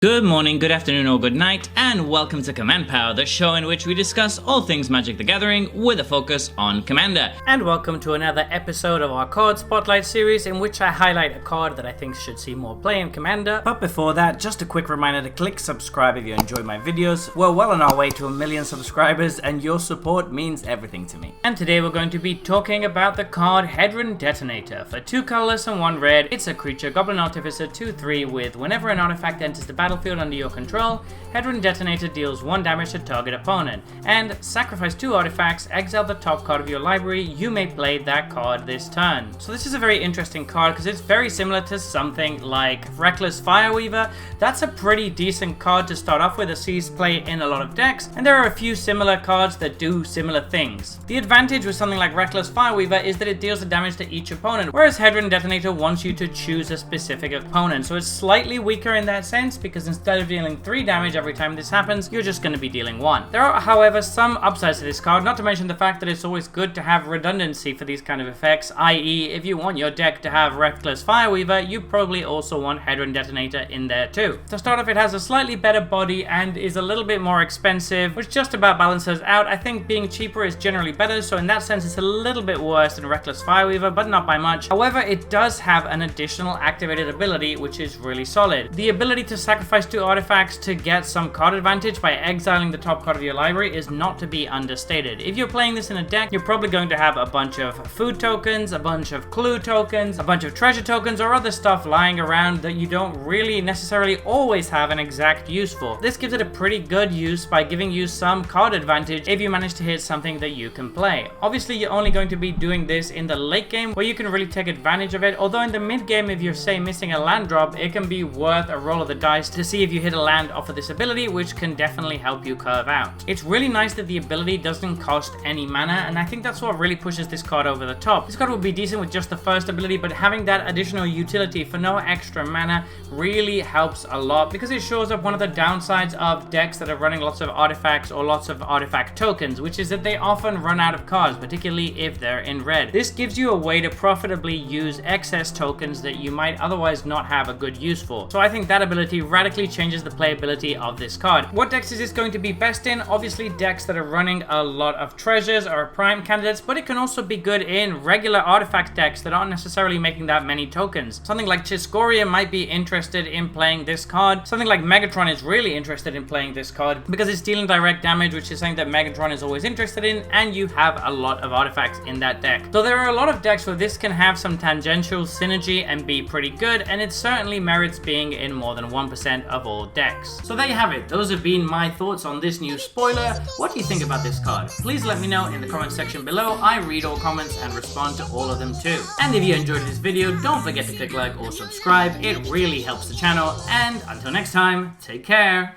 Good morning, good afternoon, or good night, and welcome to Command Power, the show in which we discuss all things Magic the Gathering with a focus on Commander. And welcome to another episode of our card spotlight series in which I highlight a card that I think should see more play in Commander. But before that, just a quick reminder to click subscribe if you enjoy my videos. We're well on our way to 1 million subscribers and your support means everything to me. And today we're going to be talking about the card Hedron Detonator. For 2 colorless and 1 red, it's a creature, Goblin Artificer 2/3 with whenever an artifact enters the battlefield under your control, Hedron Detonator deals 1 damage to target opponent, and sacrifice 2 artifacts, exile the top card of your library, you may play that card this turn. So this is a very interesting card because it's very similar to something like Reckless Fireweaver. That's a pretty decent card to start off with that sees play in a lot of decks, and there are a few similar cards that do similar things. The advantage with something like Reckless Fireweaver is that it deals the damage to each opponent, whereas Hedron Detonator wants you to choose a specific opponent, so it's slightly weaker in that sense because instead of dealing 3 damage every time this happens, you're just going to be dealing 1. There are, however, some upsides to this card, not to mention the fact that it's always good to have redundancy for these kind of effects, i.e. if you want your deck to have Reckless Fireweaver, you probably also want Hedron Detonator in there too. To start off, it has a slightly better body and is a little bit more expensive, which just about balances out. I think being cheaper is generally better, so in that sense it's a little bit worse than Reckless Fireweaver, but not by much. However, it does have an additional activated ability, which is really solid. The ability to sacrifice 2 artifacts to get some card advantage by exiling the top card of your library is not to be understated. If you're playing this in a deck, you're probably going to have a bunch of food tokens, a bunch of clue tokens, a bunch of treasure tokens, or other stuff lying around that you don't really necessarily always have an exact use for. This gives it a pretty good use by giving you some card advantage if you manage to hit something that you can play. Obviously, you're only going to be doing this in the late game where you can really take advantage of it, although in the mid game, if you're say missing a land drop, it can be worth a roll of the dice to see if you hit a land off of this ability, which can definitely help you curve out. It's really nice that the ability doesn't cost any mana, and I think that's what really pushes this card over the top. This card would be decent with just the first ability, but having that additional utility for no extra mana really helps a lot because it shows up one of the downsides of decks that are running lots of artifacts or lots of artifact tokens, which is that they often run out of cards, particularly if they're in red. This gives you a way to profitably use excess tokens that you might otherwise not have a good use for. So I think that ability radically changes the playability of this card. What decks is this going to be best in? Obviously decks that are running a lot of treasures are prime candidates, but it can also be good in regular artifact decks that aren't necessarily making that many tokens. Something like Chiscoria might be interested in playing this card. Something like Megatron is really interested in playing this card because it's dealing direct damage, which is something that Megatron is always interested in, and you have a lot of artifacts in that deck. So there are a lot of decks where this can have some tangential synergy and be pretty good, and it certainly merits being in more than 1% of all decks. So there you have it. Those have been my thoughts on this new spoiler. What do you think about this card? Please let me know in the comment section below. I read all comments and respond to all of them too. And if you enjoyed this video, don't forget to click like or subscribe. It really helps the channel. And until next time, take care.